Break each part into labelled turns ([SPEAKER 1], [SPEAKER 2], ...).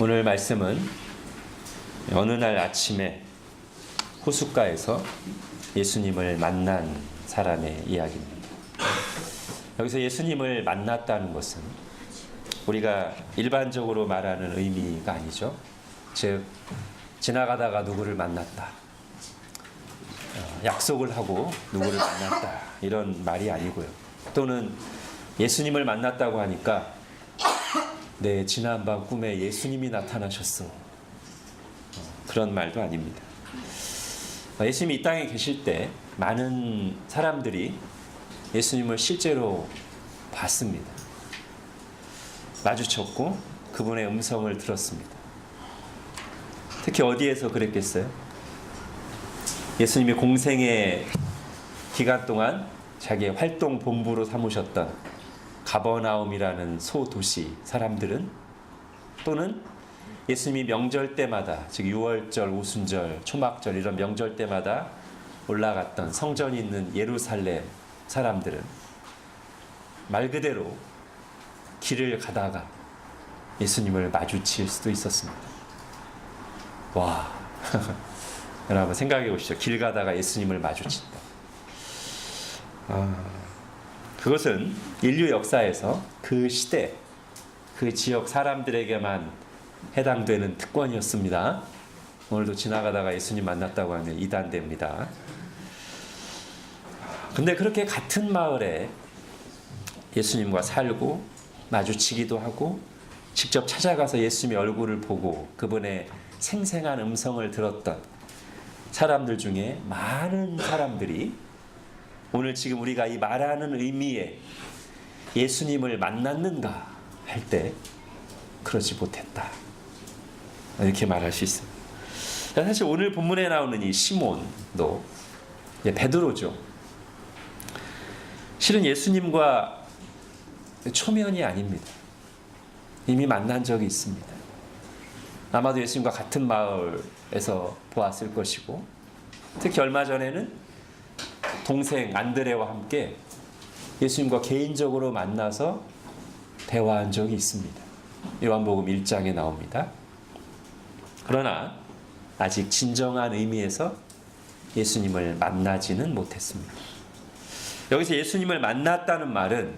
[SPEAKER 1] 오늘 말씀은 어느 날 아침에 호숫가에서 예수님을 만난 사람의 이야기입니다. 여기서 예수님을 만났다는 것은 우리가 일반적으로 말하는 의미가 아니죠. 즉 지나가다가 누구를 만났다, 약속을 하고 누구를 만났다, 이런 말이 아니고요. 또는 예수님을 만났다고 하니까 내 지난밤 꿈에 예수님이 나타나셨어, 그런 말도 아닙니다. 예수님이 이 땅에 계실 때 많은 사람들이 예수님을 실제로 봤습니다. 마주쳤고 그분의 음성을 들었습니다. 특히 어디에서 그랬겠어요? 예수님이 공생의 기간 동안 자기의 활동 본부로 삼으셨던 가버나움이라는 소도시 사람들은, 또는 예수님이 명절 때마다, 즉 유월절, 오순절, 초막절 이런 명절 때마다 올라갔던 성전이 있는 예루살렘 사람들은 말 그대로 길을 가다가 예수님을 마주칠 수도 있었습니다. 와, 여러분 생각해 보시죠. 길 가다가 예수님을 마주친다. 그것은 인류 역사에서 그 시대, 그 지역 사람들에게만 해당되는 특권이었습니다. 오늘도 지나가다가 예수님 만났다고 하면 이단됩니다. 근데 그렇게 같은 마을에 예수님과 살고 마주치기도 하고 직접 찾아가서 예수님의 얼굴을 보고 그분의 생생한 음성을 들었던 사람들 중에 많은 사람들이 오늘 지금 우리가 이 말하는 의미의 예수님을 만났는가 할 때 그러지 못했다, 이렇게 말할 수 있습니다. 사실 오늘 본문에 나오는 이 시몬도 베드로죠. 실은 예수님과 초면이 아닙니다. 이미 만난 적이 있습니다. 아마도 예수님과 같은 마을에서 보았을 것이고, 특히 얼마 전에는 동생 안드레와 함께 예수님과 개인적으로 만나서 대화한 적이 있습니다. 요한복음 1장에 나옵니다. 그러나 아직 진정한 의미에서 예수님을 만나지는 못했습니다. 여기서 예수님을 만났다는 말은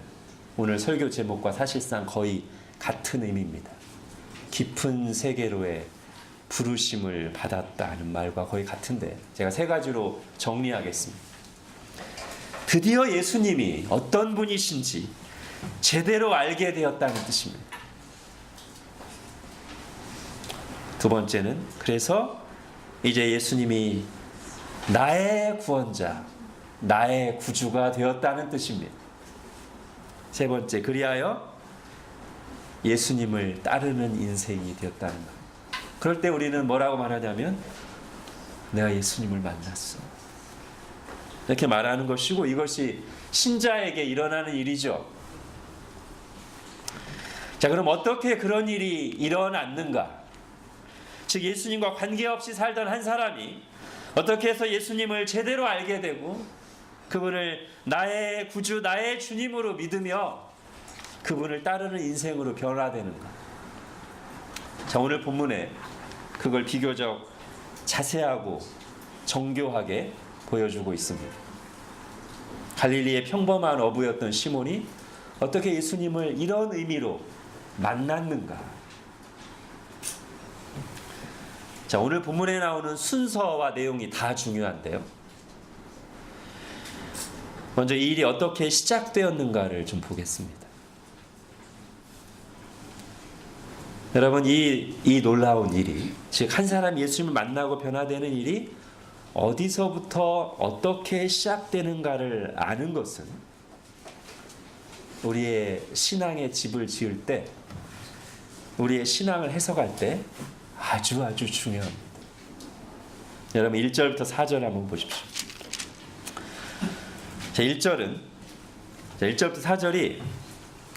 [SPEAKER 1] 오늘 설교 제목과 사실상 거의 같은 의미입니다. 깊은 세계로의 부르심을 받았다는 말과 거의 같은데, 제가 세 가지로 정리하겠습니다. 드디어 예수님이 어떤 분이신지 제대로 알게 되었다는 뜻입니다. 두 번째는, 그래서 이제 예수님이 나의 구원자, 나의 구주가 되었다는 뜻입니다. 세 번째, 그리하여 예수님을 따르는 인생이 되었다는 것. 그럴 때 우리는 뭐라고 말하냐면, 내가 예수님을 만났어, 이렇게 말하는 것이고, 이것이 신자에게 일어나는 일이죠. 자, 그럼 어떻게 그런 일이 일어났는가? 즉 예수님과 관계없이 살던 한 사람이 어떻게 해서 예수님을 제대로 알게 되고 그분을 나의 구주, 나의 주님으로 믿으며 그분을 따르는 인생으로 변화되는가? 자, 오늘 본문에 그걸 비교적 자세하고 정교하게 보여주고 있습니다. 갈릴리의 평범한 어부였던 시몬이 어떻게 예수님을 이런 의미로 만났는가? 자, 오늘 본문에 나오는 순서와 내용이 다 중요한데요. 먼저 이 일이 어떻게 시작되었는가를 좀 보겠습니다. 여러분, 이 놀라운 일이, 즉 한 사람이 예수님을 만나고 변화되는 일이 어디서부터 어떻게 시작되는가를 아는 것은 우리의 신앙의 집을 지을 때, 우리의 신앙을 해석할 때 아주 중요합니다. 여러분 1절부터 4절 한번 보십시오. 자, 1절부터 4절이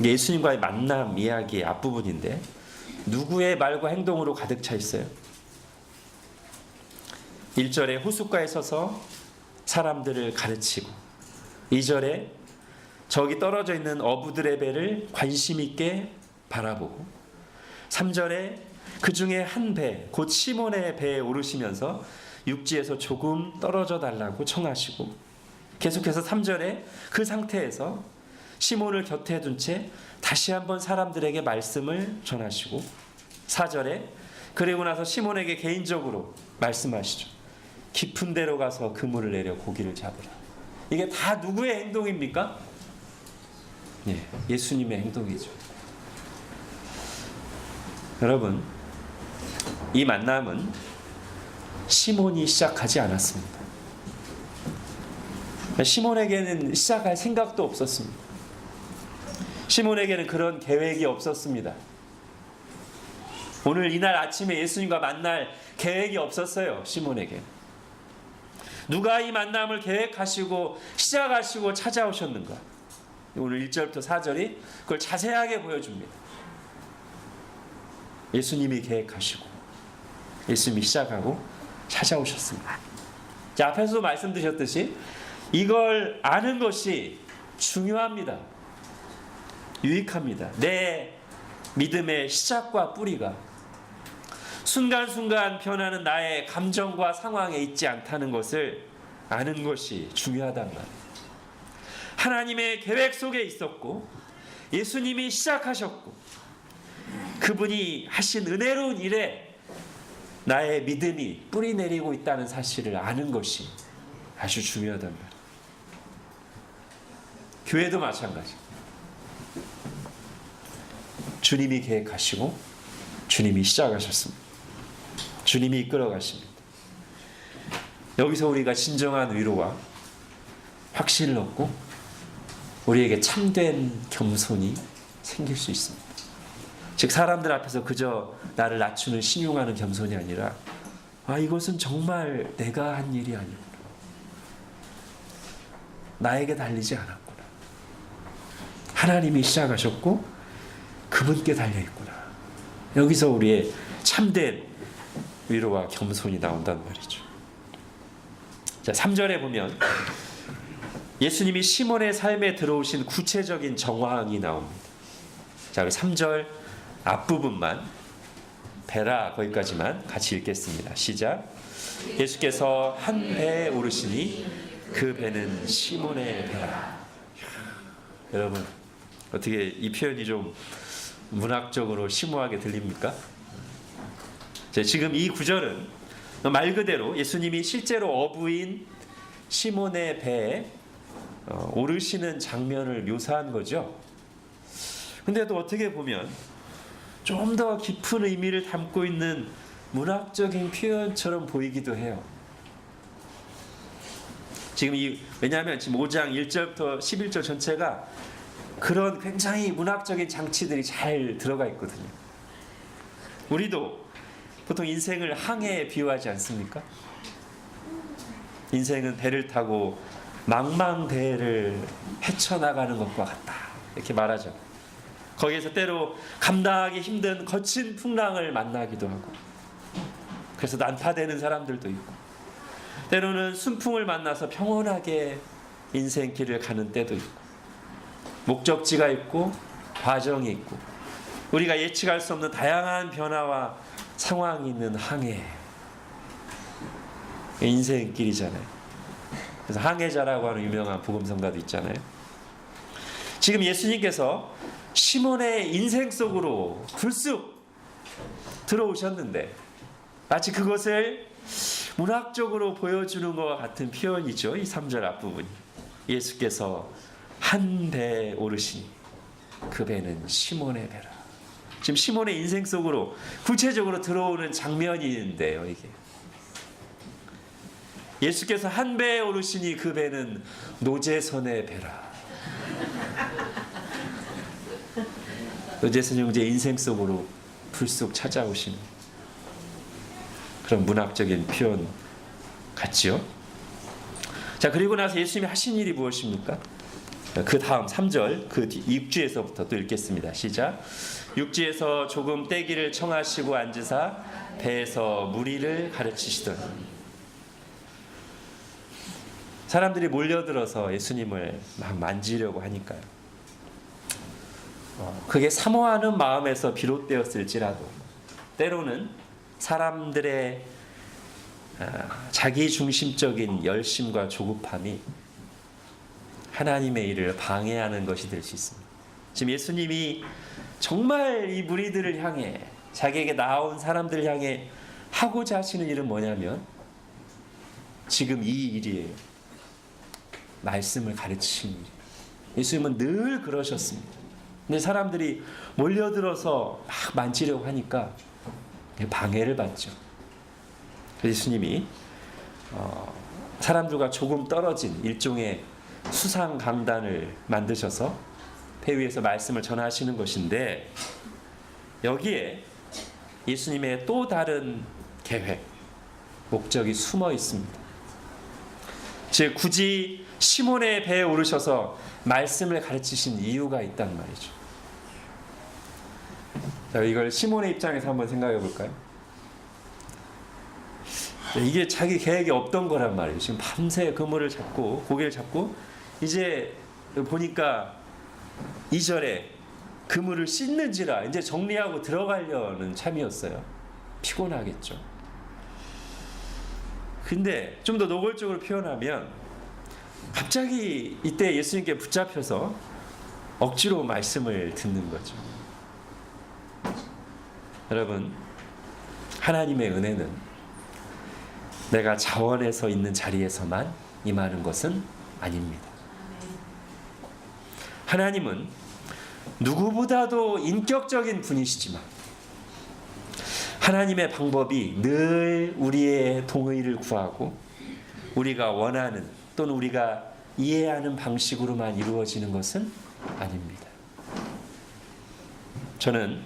[SPEAKER 1] 예수님과의 만남 이야기의 앞부분인데 누구의 말과 행동으로 가득 차 있어요? 1절에 호숫가에 서서 사람들을 가르치고, 2절에 저기 떨어져 있는 어부들의 배를 관심 있게 바라보고, 3절에 그 중에 한 배, 곧 시몬의 배에 오르시면서 육지에서 조금 떨어져 달라고 청하시고, 계속해서 3절에 그 상태에서 시몬을 곁에 둔 채 다시 한번 사람들에게 말씀을 전하시고, 4절에 그리고 나서 시몬에게 개인적으로 말씀하시죠. 깊은 데로 가서 그물을 내려 고기를 잡으라. 이게 다 누구의 행동입니까? 예수님의 행동이죠. 여러분, 이 만남은 시몬이 시작하지 않았습니다. 시몬에게는 시작할 생각도 없었습니다. 시몬에게는 그런 계획이 없었습니다. 오늘 이날 아침에 예수님과 만날 계획이 없었어요. 시몬에게. 누가 이 만남을 계획하시고 시작하시고 찾아오셨는가? 오늘 1절부터 4절이 그걸 자세하게 보여줍니다. 예수님이 계획하시고 예수님이 시작하고 찾아오셨습니다. 자, 앞에서도 말씀드렸듯이 이걸 아는 것이 중요합니다. 유익합니다. 내 믿음의 시작과 뿌리가 순간순간 변하는 나의 감정과 상황에 있지 않다는 것을 아는 것이 중요하단 말이에요. 하나님의 계획 속에 있었고 예수님이 시작하셨고 그분이 하신 은혜로운 일에 나의 믿음이 뿌리 내리고 있다는 사실을 아는 것이 아주 중요하단 말이에요. 교회도 마찬가지. 주님이 계획하시고 주님이 시작하셨습니다. 주님이 이끌어 가십니다. 여기서 우리가 진정한 위로와 확신을 얻고 우리에게 참된 겸손이 생길 수 있습니다. 즉 사람들 앞에서 그저 나를 낮추는 신용하는 겸손이 아니라 이것은 정말 내가 한 일이 아니구나. 나에게 달리지 않았구나. 하나님이 시작하셨고 그분께 달려있구나. 여기서 우리의 참된 위로와 겸손이 나온단 말이죠. 자, 3절에 보면 예수님이 시몬의 삶에 들어오신 구체적인 정황이 나옵니다. 자, 3절 앞부분만 배라 거기까지만 같이 읽겠습니다. 시작. 예수께서 한 배에 오르시니 그 배는 시몬의 배라. 여러분 어떻게 이 표현이 좀 문학적으로 심오하게 들립니까? 자, 지금 이 구절은 말 그대로 예수님이 실제로 어부인 시몬의 배에 오르시는 장면을 묘사한 거죠. 근데 또 어떻게 보면 좀 더 깊은 의미를 담고 있는 문학적인 표현처럼 보이기도 해요. 왜냐하면 지금 5장 1절부터 11절 전체가 그런 굉장히 문학적인 장치들이 잘 들어가 있거든요. 우리도 보통 인생을 항해에 비유하지 않습니까? 인생은 배를 타고 망망대해를 헤쳐나가는 것과 같다. 이렇게 말하죠. 거기에서 때로 감당하기 힘든 거친 풍랑을 만나기도 하고 그래서 난파되는 사람들도 있고 때로는 순풍을 만나서 평온하게 인생길을 가는 때도 있고 목적지가 있고 과정이 있고 우리가 예측할 수 없는 다양한 변화와 상황이 있는 항해 인생길이잖아요. 그래서 항해자라고 하는 유명한 복음성가도 있잖아요. 지금 예수님께서 시몬의 인생 속으로 불쑥 들어오셨는데 마치 그것을 문학적으로 보여주는 것과 같은 표현이죠. 이 3절 앞부분이. 예수께서 한 배에 오르시니 그 배는 시몬의 배라. 지금 시몬의 인생 속으로 구체적으로 들어오는 장면인데요. 이게 예수께서 한 배에 오르시니 그 배는 노제선의 배라. 노제선 형제 인생 속으로 불쑥 찾아오시는 그런 문학적인 표현 같지요? 자, 그리고 나서 예수님이 하신 일이 무엇입니까? 그 다음 3절 그 6주에서부터 또 읽겠습니다. 시작. 육지에서 조금 떼기를 청하시고 앉으사 배에서 무리를 가르치시더니. 사람들이 몰려들어서 예수님을 막 만지려고 하니까요. 그게 사모하는 마음에서 비롯되었을지라도 때로는 사람들의 자기중심적인 열심과 조급함이 하나님의 일을 방해하는 것이 될 수 있습니다. 지금 예수님이 정말 이 무리들을 향해, 자기에게 나온 사람들을 향해 하고자 하시는 일은 뭐냐면 지금 이 일이에요. 말씀을 가르치시는 일. 예수님은 늘 그러셨습니다. 근데 사람들이 몰려들어서 막 만지려고 하니까 방해를 받죠. 예수님이 사람들과 조금 떨어진 일종의 수상 강단을 만드셔서 배 위에서 말씀을 전하시는 것인데, 여기에 예수님의 또 다른 계획, 목적이 숨어 있습니다. 즉 굳이 시몬의 배에 오르셔서 말씀을 가르치신 이유가 있단 말이죠. 자, 이걸 시몬의 입장에서 한번 생각해 볼까요? 이게 자기 계획이 없던 거란 말이에요. 지금 밤새 그물을 잡고 고기를 잡고 이제 보니까 2절에 그물을 씻는지라 이제 정리하고 들어가려는 참이었어요. 피곤하겠죠. 근데 좀 더 노골적으로 표현하면 갑자기 이때 예수님께 붙잡혀서 억지로 말씀을 듣는 거죠. 여러분, 하나님의 은혜는 내가 자원해서 있는 자리에서만 임하는 것은 아닙니다. 하나님은 누구보다도 인격적인 분이시지만 하나님의 방법이 늘 우리의 동의를 구하고 우리가 원하는 또는 우리가 이해하는 방식으로만 이루어지는 것은 아닙니다. 저는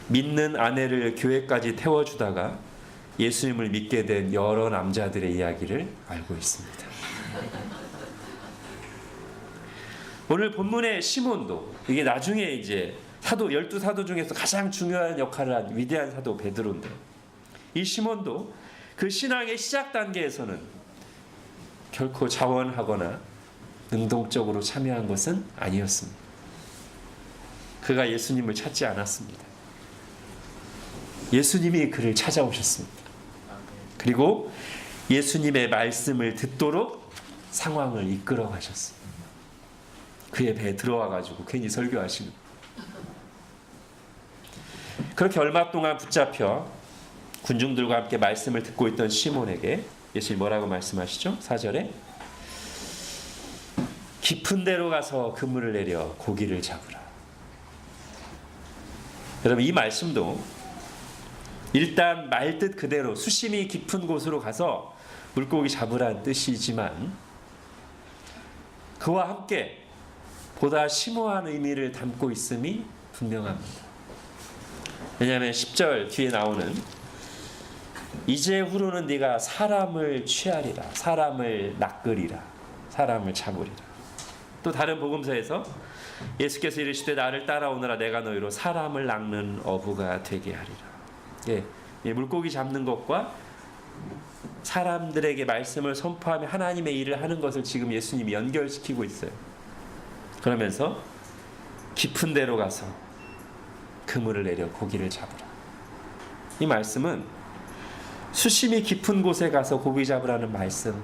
[SPEAKER 1] 믿는 아내를 교회까지 태워주다가 예수님을 믿게 된 여러 남자들의 이야기를 알고 있습니다. 오늘 본문의 시몬도, 이게 나중에 이제 사도, 12사도 중에서 가장 중요한 역할을 한 위대한 사도 베드로인데, 이 시몬도 그 신앙의 시작 단계에서는 결코 자원하거나 능동적으로 참여한 것은 아니었습니다. 그가 예수님을 찾지 않았습니다. 예수님이 그를 찾아오셨습니다. 그리고 예수님의 말씀을 듣도록 상황을 이끌어 가셨습니다. 그의 배에 들어와 가지고 괜히 설교하시는. 그렇게 얼마 동안 붙잡혀 군중들과 함께 말씀을 듣고 있던 시몬에게 예수님 뭐라고 말씀하시죠? 4절에 깊은 데로 가서 그물을 내려 고기를 잡으라. 여러분, 이 말씀도 일단 말뜻 그대로 수심이 깊은 곳으로 가서 물고기 잡으라는 뜻이지만 그와 함께 보다 심오한 의미를 담고 있음이 분명합니다. 왜냐하면 10절 뒤에 나오는 이제후로는 네가 사람을 취하리라, 사람을 낚으리라, 사람을 잡으리라. 또 다른 복음서에서 예수께서 이르시되 나를 따라오너라 내가 너희로 사람을 낚는 어부가 되게 하리라. 물고기 잡는 것과 사람들에게 말씀을 선포하며 하나님의 일을 하는 것을 지금 예수님이 연결시키고 있어요. 그러면서 깊은 데로 가서 그물을 내려 고기를 잡으라. 이 말씀은 수심이 깊은 곳에 가서 고기 잡으라는 말씀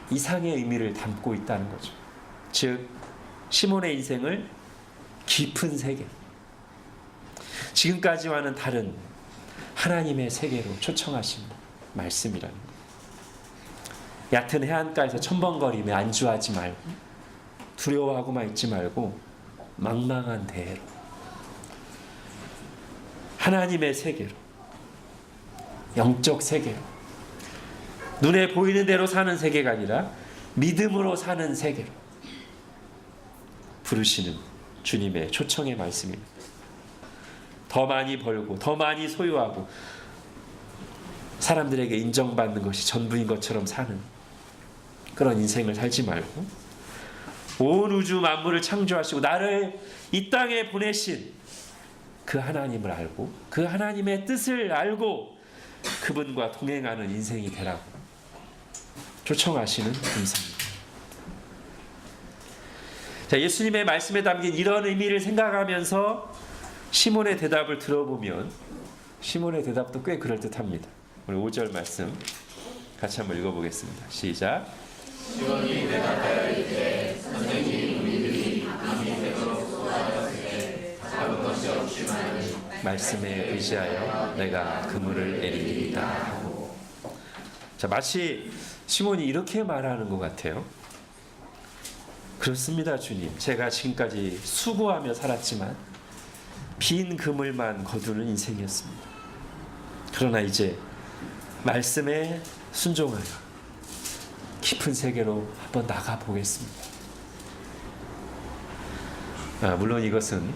[SPEAKER 1] 이상의 의미를 담고 있다는 거죠. 즉 시몬의 인생을 깊은 세계, 지금까지와는 다른 하나님의 세계로 초청하신 말씀이라는 거예요. 얕은 해안가에서 첨벙거리며 안주하지 말고 두려워하고만 있지 말고 망망한 대로 하나님의 세계로, 영적 세계로, 눈에 보이는 대로 사는 세계가 아니라 믿음으로 사는 세계로 부르시는 주님의 초청의 말씀입니다. 더 많이 벌고 더 많이 소유하고 사람들에게 인정받는 것이 전부인 것처럼 사는 그런 인생을 살지 말고 온 우주 만물을 창조하시고 나를 이 땅에 보내신 그 하나님을 알고 그 하나님의 뜻을 알고 그분과 동행하는 인생이 되라고 초청하시는 감사입니다. 자, 예수님의 말씀에 담긴 이런 의미를 생각하면서 시몬의 대답을 들어보면 시몬의 대답도 꽤 그럴듯합니다. 우리 5절 말씀 같이 한번 읽어보겠습니다. 시작.
[SPEAKER 2] 시몬이 대답하여 이르되 선생님 우리들이 밤이 새도록 수고하였으되 잡은 것이 없지만
[SPEAKER 1] 말씀에 의지하여 내가 그물을 내리리이다 하고. 자, 마치 시몬이 이렇게 말하는 것 같아요. 그렇습니다, 주님. 제가 지금까지 수고하며 살았지만 빈 그물만 거두는 인생이었습니다. 그러나 이제 말씀에 순종하여 깊은 세계로 한번 나가 보겠습니다. 물론 이것은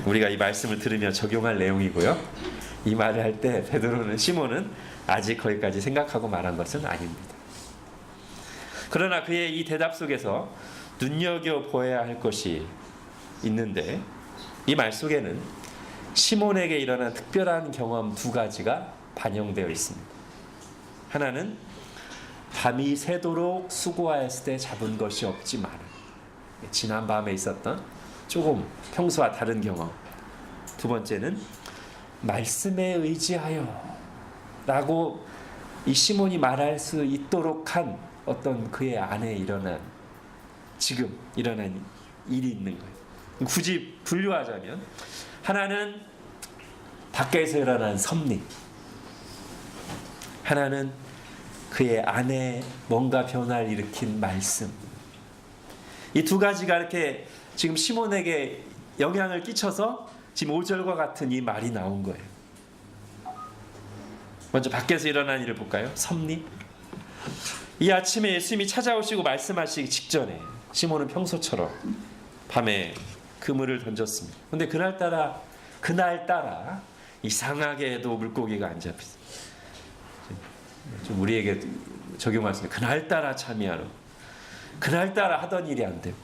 [SPEAKER 1] 우리가 이 말씀을 들으며 적용할 내용이고요. 이 말을 할 때 베드로는 시몬은 아직 거기까지 생각하고 말한 것은 아닙니다. 그러나 그의 이 대답 속에서 눈여겨보아야 할 것이 있는데, 이 말 속에는 시몬에게 일어난 특별한 경험 두 가지가 반영되어 있습니다. 하나는 밤이 새도록 수고하였을 때 잡은 것이 없지만, 지난 밤에 있었던 조금 평소와 다른 경험. 두 번째는 말씀에 의지하여 라고 이 시몬이 말할 수 있도록 한 어떤 그의 안에 일어난, 지금 일어난 일이 있는 거예요. 굳이 분류하자면 하나는 밖에서 일어난 섭리, 하나는 그의 안에 뭔가 변화를 일으킨 말씀. 이 두 가지가 이렇게 지금 시몬에게 영향을 끼쳐서 지금 5절과 같은 이 말이 나온 거예요. 먼저 밖에서 일어난 일을 볼까요? 섭리. 이 아침에 예수님이 찾아오시고 말씀하시기 직전에 시몬은 평소처럼 밤에 그물을 던졌습니다. 그런데 그날따라 이상하게도 물고기가 안 잡혔어요. 좀 우리에게 적용할 수 있는, 그날따라 참여하는, 그날따라 하던 일이 안 되고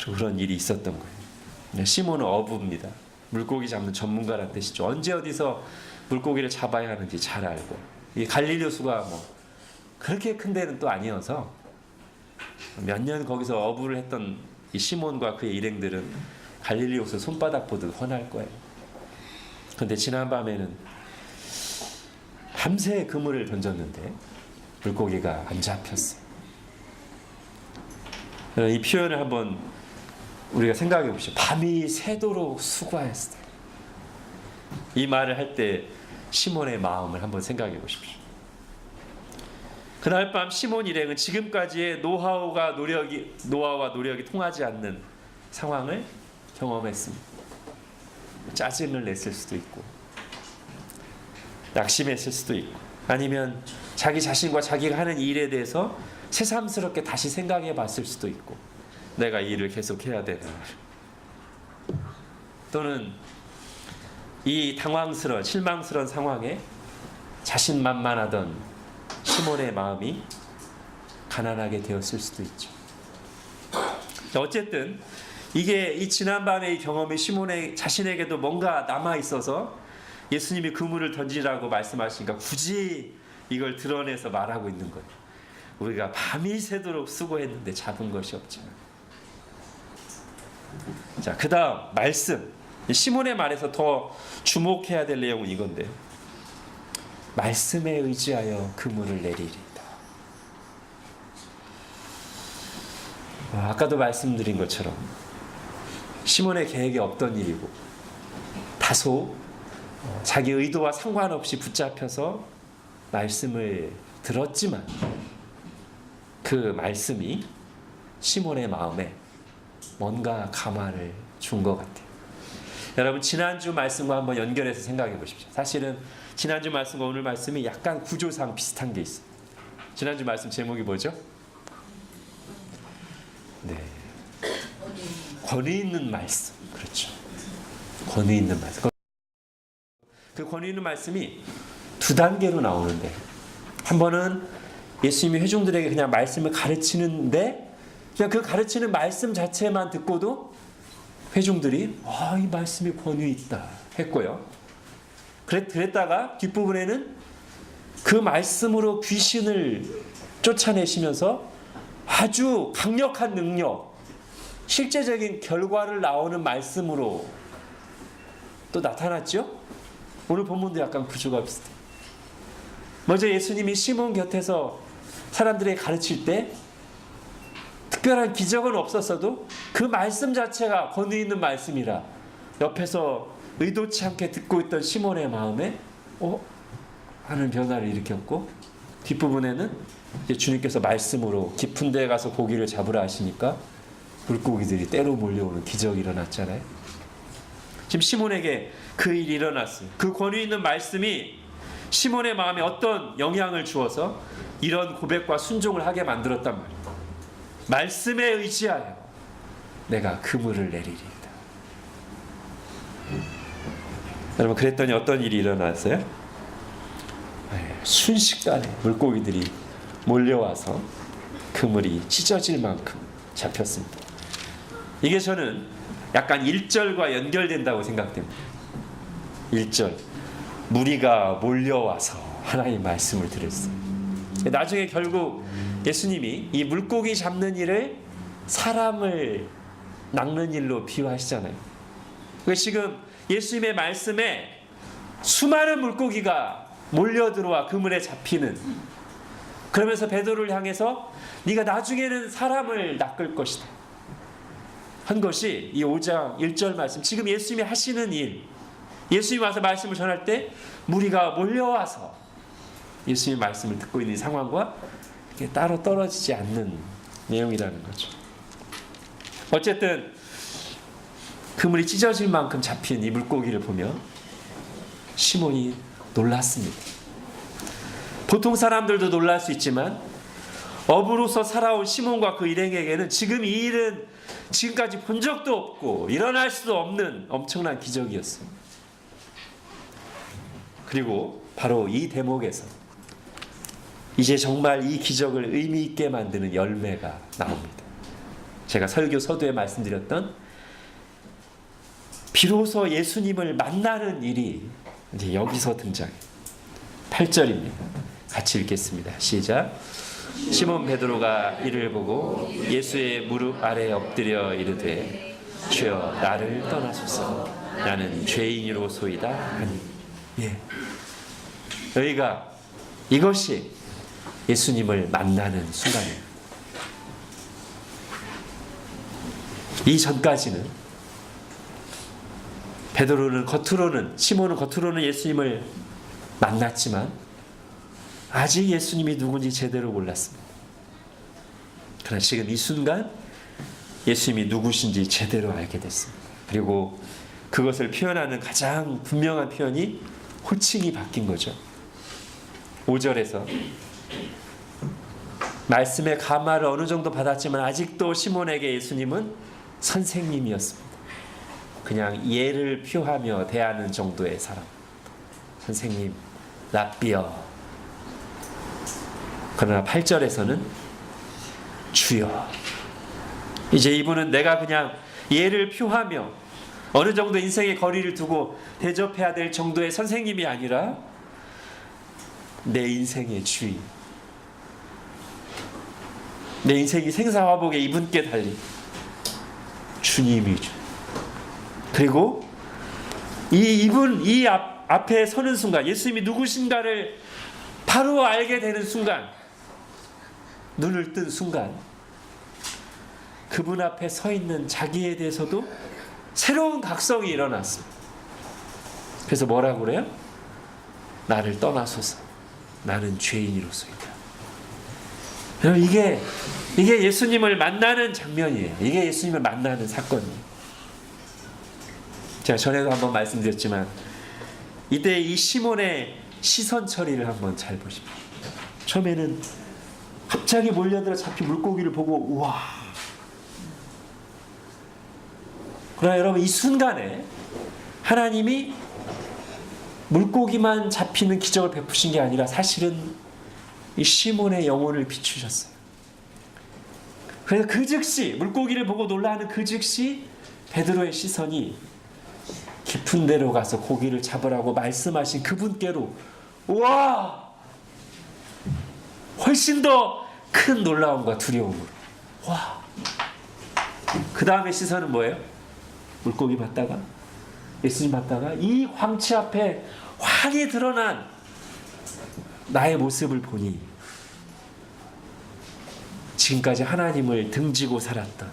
[SPEAKER 1] 그런 일이 있었던 거예요. 시몬은 어부입니다. 물고기 잡는 전문가란 뜻이죠. 언제 어디서 물고기를 잡아야 하는지 잘 알고, 이 갈릴리 호수가 그렇게 큰 데는 또 아니어서 몇 년 거기서 어부를 했던 이 시몬과 그의 일행들은 갈릴리 호수 손바닥 보듯 훤할 거예요. 그런데 지난 밤에는 밤새 그물을 던졌는데 물고기가 안 잡혔어요. 이 표현을 한번 우리가 생각해 보시죠. 밤이 새도록 수고했어요. 이 말을 할 때 시몬의 마음을 한번 생각해 보십시오. 그날 밤 시몬 일행은 지금까지의 노하우와 노력이 통하지 않는 상황을 경험했습니다. 짜증을 냈을 수도 있고, 낙심했을 수도 있고, 아니면 자기 자신과 자기가 하는 일에 대해서 새삼스럽게 다시 생각해 봤을 수도 있고, 내가 이 일을 계속 해야 되나, 또는 이 당황스러운 실망스러운 상황에 자신만만하던 시몬의 마음이 가난하게 되었을 수도 있죠. 어쨌든 이게 이 지난밤의 경험이 시몬의 자신에게도 뭔가 남아 있어서 예수님이 그물을 던지라고 말씀하시니까 굳이 이걸 드러내서 말하고 있는 거예요. 우리가 밤이 새도록 수고했는데 잡은 것이 없지만. 자, 그 다음 말씀. 시몬의 말에서 더 주목해야 될 내용은 이건데, 말씀에 의지하여 그물을 내리리이다. 아까도 말씀드린 것처럼 시몬의 계획에 없던 일이고, 다소 자기 의도와 상관없이 붙잡혀서 말씀을 들었지만 그 말씀이 시몬의 마음에 뭔가 감화를 준 것 같아요. 여러분, 지난주 말씀과 한번 연결해서 생각해 보십시오. 사실은 지난주 말씀과 오늘 말씀이 약간 구조상 비슷한 게 있어요. 지난주 말씀 제목이 뭐죠? 네, 권위 있는 말씀. 그렇죠. 권위 있는 말씀. 그 권위 있는 말씀이 두 단계로 나오는데, 한 번은 예수님이 회중들에게 그냥 말씀을 가르치는데, 그냥 그 가르치는 말씀 자체만 듣고도 회중들이 이 말씀이 권위 있다 했고요. 그랬다가 뒷부분에는 그 말씀으로 귀신을 쫓아내시면서 아주 강력한 능력, 실제적인 결과를 나오는 말씀으로 또 나타났죠. 오늘 본문도 약간 구조가 비슷해요. 먼저 예수님이 시몬 곁에서 사람들에게 가르칠 때 특별한 기적은 없었어도 그 말씀 자체가 권위 있는 말씀이라 옆에서 의도치 않게 듣고 있던 시몬의 마음에 하는 변화를 일으켰고, 뒷부분에는 이제 주님께서 말씀으로 깊은 데 가서 고기를 잡으라 하시니까 물고기들이 때로 몰려오는 기적이 일어났잖아요. 지금 시몬에게 그 일이 일어났어요. 그 권위 있는 말씀이 시몬의 마음에 어떤 영향을 주어서 이런 고백과 순종을 하게 만들었단 말이에요. 말씀에 의지하여 내가 그물을 내리리이다. 여러분, 그랬더니 어떤 일이 일어났어요? 순식간에 물고기들이 몰려와서 그물이 찢어질 만큼 잡혔습니다. 이게 저는 약간 1절과 연결된다고 생각됩니다. 1절, 무리가 몰려와서 하나님의 말씀을 들었어요. 나중에 결국 예수님이 이 물고기 잡는 일을 사람을 낚는 일로 비유하시잖아요. 그러니까 지금 예수님의 말씀에 수많은 물고기가 몰려들어와 그물에 잡히는, 그러면서 베드로를 향해서 네가 나중에는 사람을 낚을 것이다 한 것이 이 5장 1절 말씀, 지금 예수님이 하시는 일, 예수님이 와서 말씀을 전할 때 무리가 몰려와서 예수님의 말씀을 듣고 있는 상황과 따로 떨어지지 않는 내용이라는 거죠. 어쨌든 그물이 찢어질 만큼 잡힌 이 물고기를 보며 시몬이 놀랐습니다. 보통 사람들도 놀랄 수 있지만 어부로서 살아온 시몬과 그 일행에게는 지금 이 일은 지금까지 본 적도 없고 일어날 수도 없는 엄청난 기적이었어요. 그리고 바로 이 대목에서 이제 정말 이 기적을 의미 있게 만드는 열매가 나옵니다. 제가 설교 서두에 말씀드렸던 비로소 예수님을 만나는 일이 이제 여기서 등장해요. 8절입니다. 같이 읽겠습니다. 시작. 시몬 베드로가 이를 보고 예수의 무릎 아래 엎드려 이르되 주여 나를 떠나소서 나는 죄인이로소이다 하니. 여기가 이것이 예수님을 만나는 순간입니다. 이전까지는 베드로는 겉으로는, 시몬은 겉으로는 예수님을 만났지만 아직 예수님이 누군지 제대로 몰랐습니다. 그러나 지금 이 순간 예수님이 누구신지 제대로 알게 됐습니다. 그리고 그것을 표현하는 가장 분명한 표현이 호칭이 바뀐 거죠. 5절에서 말씀의 감화를 어느 정도 받았지만 아직도 시몬에게 예수님은 선생님이었습니다. 그냥 예를 표하며 대하는 정도의 사람. 선생님, 랍비여. 그러나 8절에서는 주여. 이제 이분은 내가 그냥 예를 표하며 어느 정도 인생의 거리를 두고 대접해야 될 정도의 선생님이 아니라 내 인생의 주인, 내 인생이 생사화복에 이분께 달린 주님이죠. 그리고 이 앞에 서는 순간, 예수님이 누구신가를 바로 알게 되는 순간, 눈을 뜬 순간, 그분 앞에 서 있는 자기에 대해서도 새로운 각성이 일어났습니다. 그래서 뭐라고 그래요? 나를 떠나소서 나는 죄인이로소이다. 이게 예수님을 만나는 장면이에요. 이게 예수님을 만나는 사건이에요. 제가 전에도 한번 말씀드렸지만 이때 이 시몬의 시선 처리를 한번 잘 보십시오. 처음에는 갑자기 몰려들어 잡힌 물고기를 보고 우와. 그러나 여러분, 이 순간에 하나님이 물고기만 잡히는 기적을 베푸신 게 아니라 사실은 이 시몬의 영혼을 비추셨어요. 그래서 그 즉시 물고기를 보고 놀라는 그 즉시 베드로의 시선이 깊은 데로 가서 고기를 잡으라고 말씀하신 그분께로, 우와, 훨씬 더 큰 놀라움과 두려움으로, 와. 그 다음에 시선은 뭐예요? 물고기 봤다가 예수님 봤다가 이 광채 앞에 환히 드러난 나의 모습을 보니 지금까지 하나님을 등지고 살았던,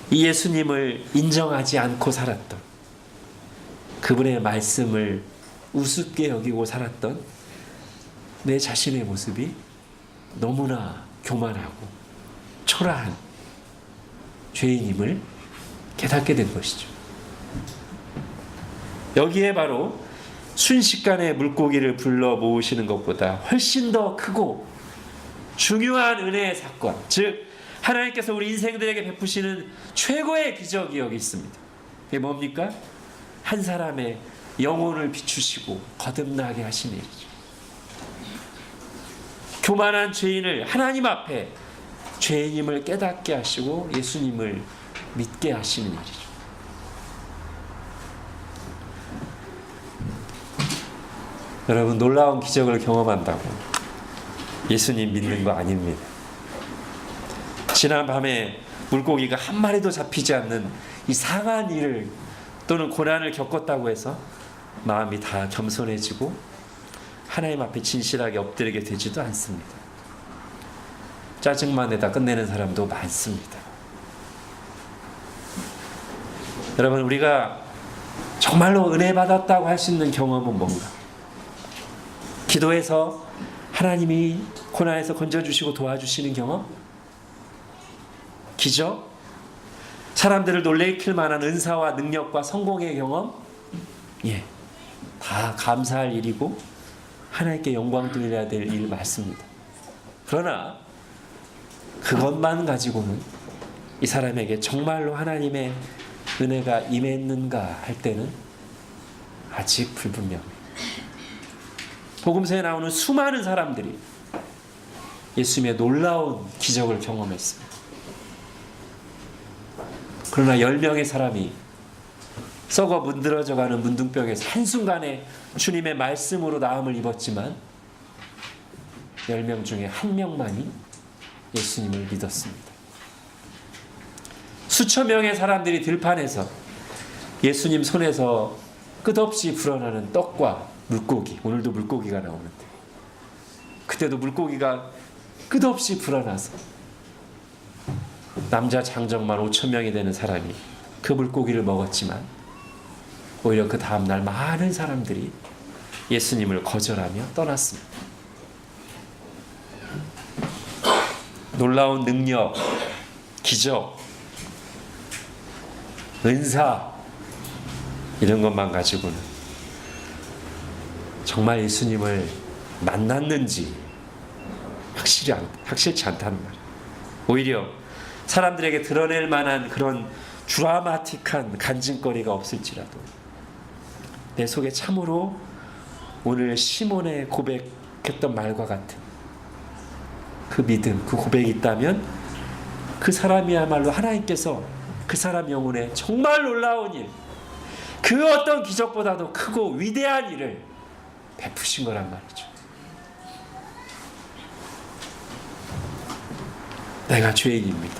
[SPEAKER 1] 이 예수님을 인정하지 않고 살았던, 그분의 말씀을 우습게 여기고 살았던 내 자신의 모습이 너무나 교만하고 초라한 죄인임을 깨닫게 된 것이죠. 여기에 바로 순식간에 물고기를 불러 모으시는 것보다 훨씬 더 크고 중요한 은혜의 사건, 즉 하나님께서 우리 인생들에게 베푸시는 최고의 기적이 여기 있습니다. 이게 뭡니까? 한 사람의 영혼을 비추시고 거듭나게 하신 일이죠. 교만한 죄인을 하나님 앞에 죄인임을 깨닫게 하시고 예수님을 믿게 하시는 일이죠. 여러분, 놀라운 기적을 경험한다고 예수님 믿는 거 아닙니다. 지난 밤에 물고기가 한 마리도 잡히지 않는 이 상한 일을 또는 고난을 겪었다고 해서 마음이 다 겸손해지고 하나님 앞에 진실하게 엎드리게 되지도 않습니다. 짜증만 내다 끝내는 사람도 많습니다. 여러분, 우리가 정말로 은혜 받았다고 할 수 있는 경험은 뭔가? 기도해서 하나님이 고난에서 건져주시고 도와주시는 경험? 기적? 사람들을 놀래킬 만한 은사와 능력과 성공의 경험? 예, 다 감사할 일이고 하나님께 영광 돌려야 될 일 맞습니다. 그러나 그것만 가지고는 이 사람에게 정말로 하나님의 은혜가 임했는가 할 때는 아직 불분명해요. 복음서에 나오는 수많은 사람들이 예수님의 놀라운 기적을 경험했습니다. 그러나 10명의 사람이 썩어 문드러져가는 문둥병에서 한순간에 주님의 말씀으로 나음을 입었지만 10명 중에 1명만이 예수님을 믿었습니다. 수천 명의 사람들이 들판에서 예수님 손에서 끝없이 불어나는 떡과 물고기, 오늘도 물고기가 나오는데 그때도 물고기가 끝없이 불어나서 남자 장정만 5천 명이 되는 사람이 그 물고기를 먹었지만 오히려 그 다음날 많은 사람들이 예수님을 거절하며 떠났습니다. 놀라운 능력, 기적, 은사 이런 것만 가지고는 정말 예수님을 만났는지 확실치 않다는 말이에요. 오히려 사람들에게 드러낼 만한 그런 드라마틱한 간증거리가 없을지라도 내 속에 참으로 오늘 시몬의 고백했던 말과 같은 그 믿음, 그 고백이 있다면 그 사람이야말로 하나님께서 그 사람 영혼에 정말 놀라운 일, 그 어떤 기적보다도 크고 위대한 일을 베푸신 거란 말이죠. 내가 죄인입니다.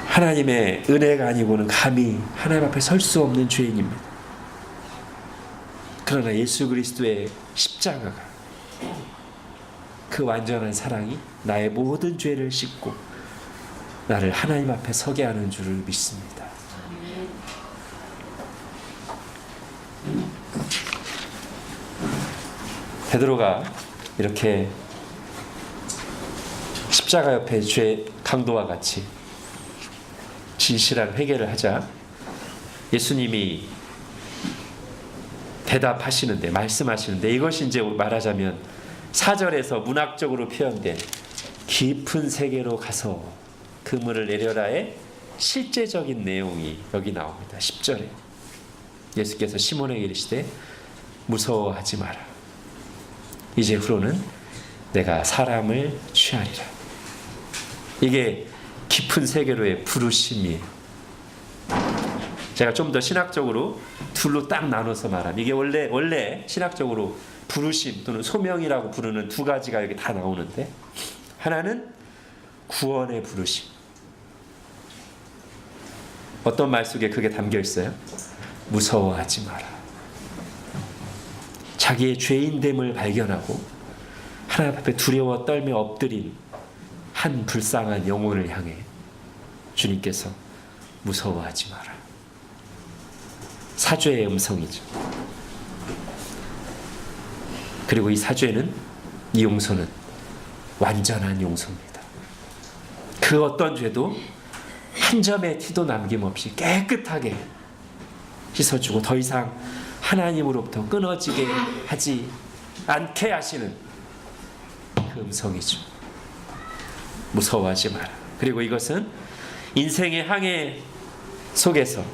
[SPEAKER 1] 하나님의 은혜가 아니고는 감히 하나님 앞에 설 수 없는 죄인입니다. 그러나 예수 그리스도의 십자가가, 그 완전한 사랑이 나의 모든 죄를 씻고 나를 하나님 앞에 서게 하는 줄을 믿습니다. 베드로가 이렇게 십자가 옆에 죄 강도와 같이 진실한 회개를 하자 예수님이 대답하시는데, 말씀하시는데, 이것이 이제 말하자면 4절에서 문학적으로 표현된 깊은 세계로 가서 그물을 내려라의 실제적인 내용이 여기 나옵니다. 10절에 예수께서 시몬에게 이르시되 무서워하지 마라. 이제후로는 내가 사람을 취하리라. 이게 깊은 세계로의 부르심이에요. 제가 좀 더 신학적으로 둘로 딱 나눠서 말하면, 이게 원래 신학적으로 부르심 또는 소명이라고 부르는 두 가지가 여기 다 나오는데, 하나는 구원의 부르심. 어떤 말 속에 그게 담겨 있어요? 무서워하지 마라. 자기의 죄인됨을 발견하고 하나님 앞에 두려워 떨며 엎드린 한 불쌍한 영혼을 향해 주님께서 무서워하지 마라. 사죄의 음성이죠. 그리고 이 사죄는, 이 용서는 완전한 용서입니다. 그 어떤 죄도 한 점의 티도 남김없이 깨끗하게 씻어주고 더 이상 하나님으로부터 끊어지게 하지 않게 하시는 그 음성이죠. 무서워하지 마라. 그리고 이것은 인생의 항해 속에서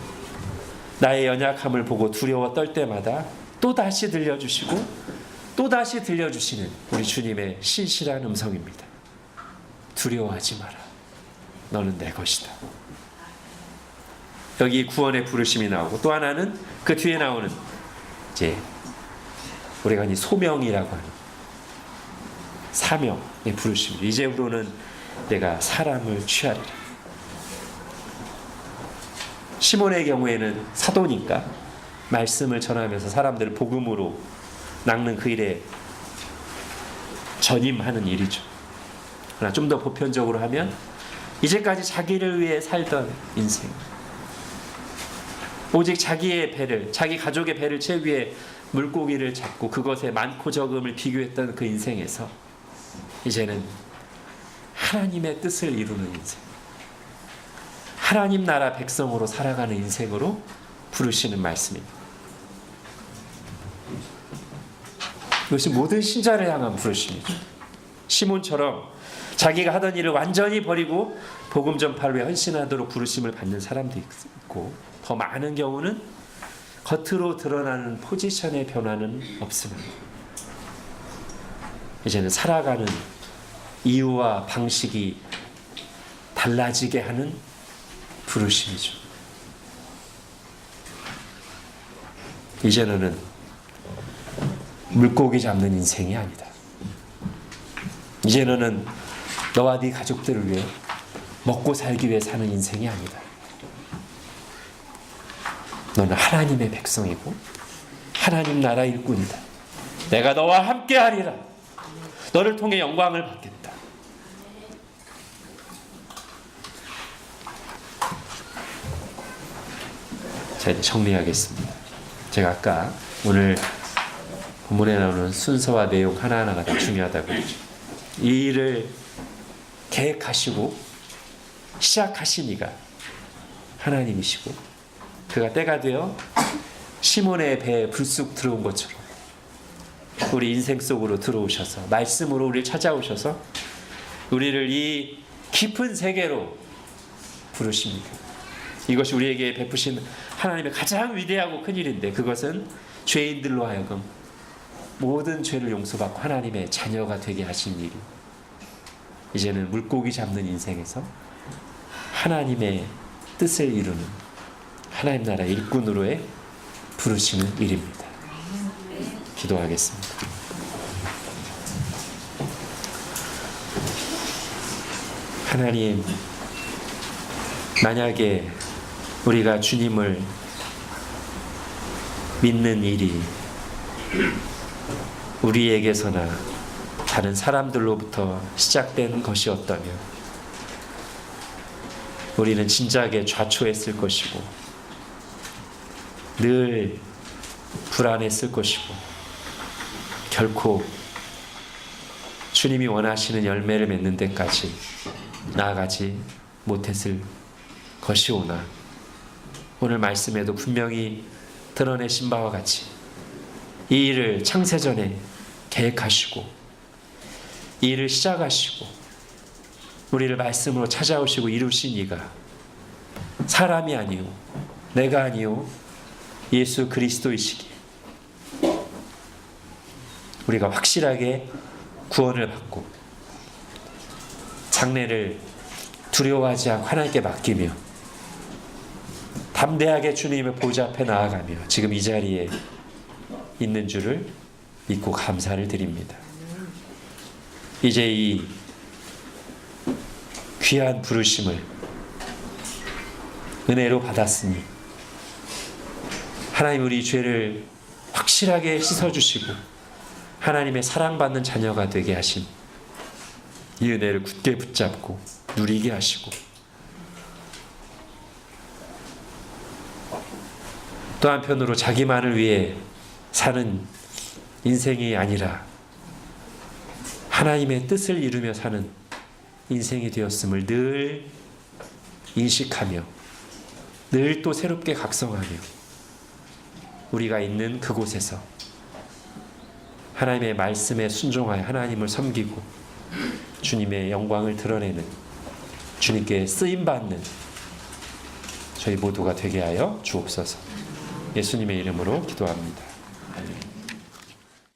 [SPEAKER 1] 나의 연약함을 보고 두려워 떨 때마다 또다시 들려주시고 또다시 들려주시는 우리 주님의 신실한 음성입니다. 두려워하지 마라. 너는 내 것이다. 여기 구원의 부르심이 나오고, 또 하나는 그 뒤에 나오는 이제 우리가 이 소명이라고 하는 사명의 부르심. 이제부로는 내가 사람을 취하리라. 시몬의 경우에는 사도니까 말씀을 전하면서 사람들을 복음으로 낚는 그 일에 전임하는 일이죠. 그러나 좀 더 보편적으로 하면 이제까지 자기를 위해 살던 인생, 오직 자기의 배를, 자기 가족의 배를 채우기 위해 물고기를 잡고 그것의 많고 적음을 비교했던 그 인생에서 이제는 하나님의 뜻을 이루는 인생, 하나님 나라 백성으로 살아가는 인생으로 부르시는 말씀입니다. 이것이 모든 신자를 향한 부르심이죠. 시몬처럼 자기가 하던 일을 완전히 버리고 복음 전파를 위해 헌신하도록 부르심을 받는 사람도 있고, 더 많은 경우는 겉으로 드러나는 포지션의 변화는 없으나 이제는 살아가는 이유와 방식이 달라지게 하는 부르심이죠. 이제 너는 물고기 잡는 인생이 아니다. 이제 너는 너와 네 가족들을 위해 먹고 살기 위해 사는 인생이 아니다. 너는 하나님의 백성이고 하나님 나라 일꾼이다. 내가 너와 함께 하리라. 너를 통해 영광을 받겠다. 자, 이제 정리하겠습니다. 제가 아까 오늘 본문에 나오는 순서와 내용 하나하나가 다 중요하다고 했죠. 이 일을 계획하시고 시작하신 이가 하나님이시고, 그가 때가 되어 시몬의 배에 불쑥 들어온 것처럼 우리 인생 속으로 들어오셔서 말씀으로 우리를 찾아오셔서 우리를 이 깊은 세계로 부르십니다. 이것이 우리에게 베푸신 하나님의 가장 위대하고 큰 일인데, 그것은 죄인들로 하여금 모든 죄를 용서받고 하나님의 자녀가 되게 하신 일이, 이제는 물고기 잡는 인생에서 하나님의 뜻을 이루는 하나님 나라 일꾼으로의 부르시는 일입니다. 기도하겠습니다. 하나님, 만약에 우리가 주님을 믿는 일이 우리에게서나 다른 사람들로부터 시작된 것이었다면 우리는 진작에 좌초했을 것이고 늘 불안했을 것이고 결코 주님이 원하시는 열매를 맺는 데까지 나아가지 못했을 것이오나, 오늘 말씀에도 분명히 드러내신 바와 같이 이 일을 창세전에 계획하시고 이 일을 시작하시고 우리를 말씀으로 찾아오시고 이루신 이가 사람이 아니오 내가 아니오 예수 그리스도이시기에 우리가 확실하게 구원을 받고 장래를 두려워하지 않고 하나님께 맡기며 담대하게 주님의 보좌 앞에 나아가며 지금 이 자리에 있는 줄을 믿고 감사를 드립니다. 이제 이 귀한 부르심을 은혜로 받았으니 하나님, 우리 죄를 확실하게 씻어주시고 하나님의 사랑받는 자녀가 되게 하신 이 은혜를 굳게 붙잡고 누리게 하시고, 또 한편으로 자기만을 위해 사는 인생이 아니라 하나님의 뜻을 이루며 사는 인생이 되었음을 늘 인식하며 늘 또 새롭게 각성하며 우리가 있는 그곳에서 하나님의 말씀에 순종하여 하나님을 섬기고 주님의 영광을 드러내는, 주님께 쓰임받는 저희 모두가 되게 하여 주옵소서. 예수님의 이름으로 기도합니다. 아멘.